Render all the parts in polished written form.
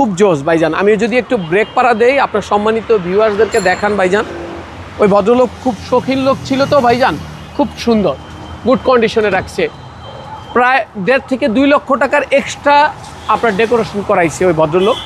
খুব জোস ভাইজান। আমি যদি একটু ব্রেক পাড়া দেই আপনার সম্মানিত ভিউয়ার্সদেরকে দেখান ভাইজান। ওই ভদ্রলোক খুব শৌখিন লোক ছিল তো ভাইজান, খুব সুন্দর গুড কন্ডিশনে রাখছে। প্রায় 1.5 থেকে 2 লক্ষ টাকার এক্সট্রা আপনার ডেকোরেশন করাইছে ওই ভদ্রলোক।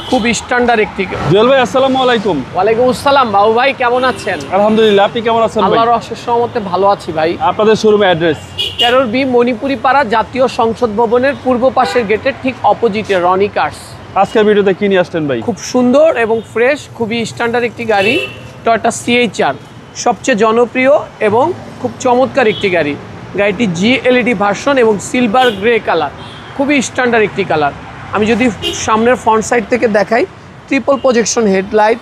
খুব স্ট্যান্ডার্ড একটি। জুয়েল ভাই আসসালামু আলাইকুম। ওয়ালাইকুম আসসালাম বাবু ভাই, কেমন আছেন? আলহামদুলিল্লাহ, আপনি কেমন আছেন ভাই? আল্লাহর অশেষ রহমতে ভালো আছি ভাই। আপনাদের শোরুমের অ্যাড্রেস 13B মণিপুরি পাড়া, জাতীয় সংসদ ভবনের পূর্ব পাশের গেটের ঠিক অপোজিটে রনি কার্স। আজকের ভিডিওতে কি নিয়ে আসছেন ভাই? খুব সুন্দর এবং ফ্রেশ, খুবই স্ট্যান্ডার্ড একটি গাড়ি, টয়োটা CHR, সবচেয়ে জনপ্রিয় এবং খুব চমৎকার একটি গাড়ি। গাড়িটি GLED ভার্সন এবং সিলভার গ্রে কালার, খুবই স্ট্যান্ডার্ড একটি কালার। আমি যদি সামনের ফ্রন্ট সাইড থেকে দেখাই, ট্রিপল প্রজেকশন হেডলাইট,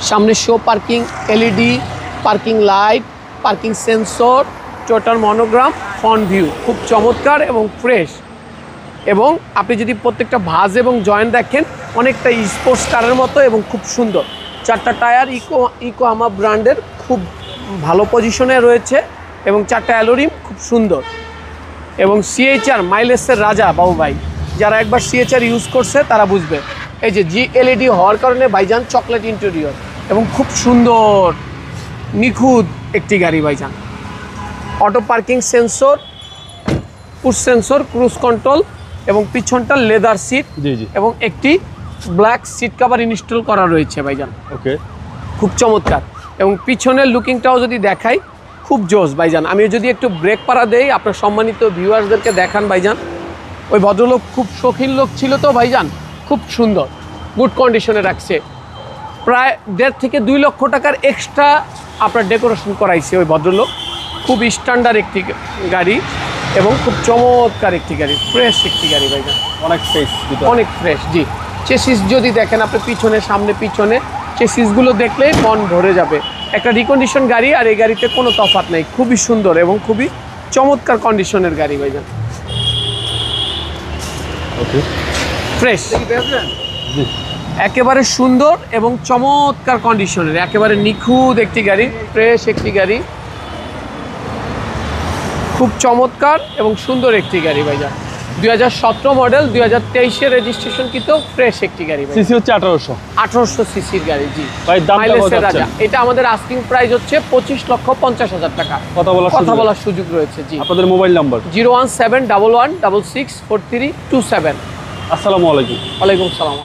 সামনে show parking, LED parking light, parking sensor, total monogram, front view, খুব চমৎকার এবং ফ্রেশ। এবং আপনি যদি প্রত্যেকটা ভাঁজ এবং জয়েন্ট দেখেন অনেকটা স্পোর্টস কারের মতো এবং খুব সুন্দর। 4টা টায়ার ইকোহামা ব্র্যান্ডের, খুব ভালো পজিশনে রয়েছে এবং 4টা অ্যালোরিম খুব সুন্দর। এবং CHR মাইলেজের রাজা বাবু ভাই, যারা একবার CHR ইউজ করছে তারা বুঝবে। এই যে GLED হওয়ার কারণে ভাইজান চকলেট ইন্টেরিয়র এবং খুব সুন্দর নিখুঁত একটি গাড়ি ভাইজান। Auto parking sensor, push sensor, cruise control এবং পিছনটা লেদার সিট এবং একটি ব্ল্যাক সিট কভার ইনস্টল করা রয়েছে ভাইজান। ওকে, খুব চমৎকার। এবং পিছনের লুকিংটাও যদি দেখাই খুব জোস ভাইজান। আমি যদি একটু ব্রেক পাড়া দেই আপনার সম্মানিত ভিউয়ার্সদেরকে দেখান ভাইজান। ওই ভদ্রলোক খুব শৌখিন লোক ছিল তো ভাইজান, খুব সুন্দর গুড কন্ডিশনে রাখছে। প্রায় 1.5 থেকে 2 লক্ষ টাকার এক্সট্রা আপনার ডেকোরেশন করাইছে ওই ভদ্রলোক। খুব স্ট্যান্ডার্ড একটি গাড়ি এবং খুব চমৎকার একটি গাড়ি, ফ্রেশ একটি গাড়ি ভাইজান, অনেক ফ্রেশ, অনেক ফ্রেশ। জি, চেসিস যদি দেখেন আপনি পিছনে সামনে পিছনে চেসিসগুলো দেখলেই মন ভরে যাবে। একটা রিকন্ডিশন গাড়ি আর এই গাড়িতে কোনো তফাৎ নেই, খুবই সুন্দর এবং খুবই চমৎকার কন্ডিশনের গাড়ি ভাইজান। ওকে, ফ্রেশ, একেবারে সুন্দর এবং চমৎকার কন্ডিশনের, একেবারে নিখুঁত একটি গাড়ি, ফ্রেশ একটি গাড়ি, খুব চমৎকার এবং সুন্দর একটি গাড়ি ভাইজান। 2017 মডেল, 2023-এর রেজিস্ট্রেশন, কিন্তু ফ্রেশ একটি গাড়ি। সিসি হচ্ছে 1800 সিসির গাড়ি। জি ভাই, দাম মাইলেজের রাজা। এটা আমাদের আস্কিং প্রাইস হচ্ছে 25,50,000 টাকা। কথা বলার সুযোগ রয়েছে। জি, আপনাদের মোবাইল নাম্বার 01711664327। আসসালামু আলাইকুম। ওয়ালাইকুম সালাম।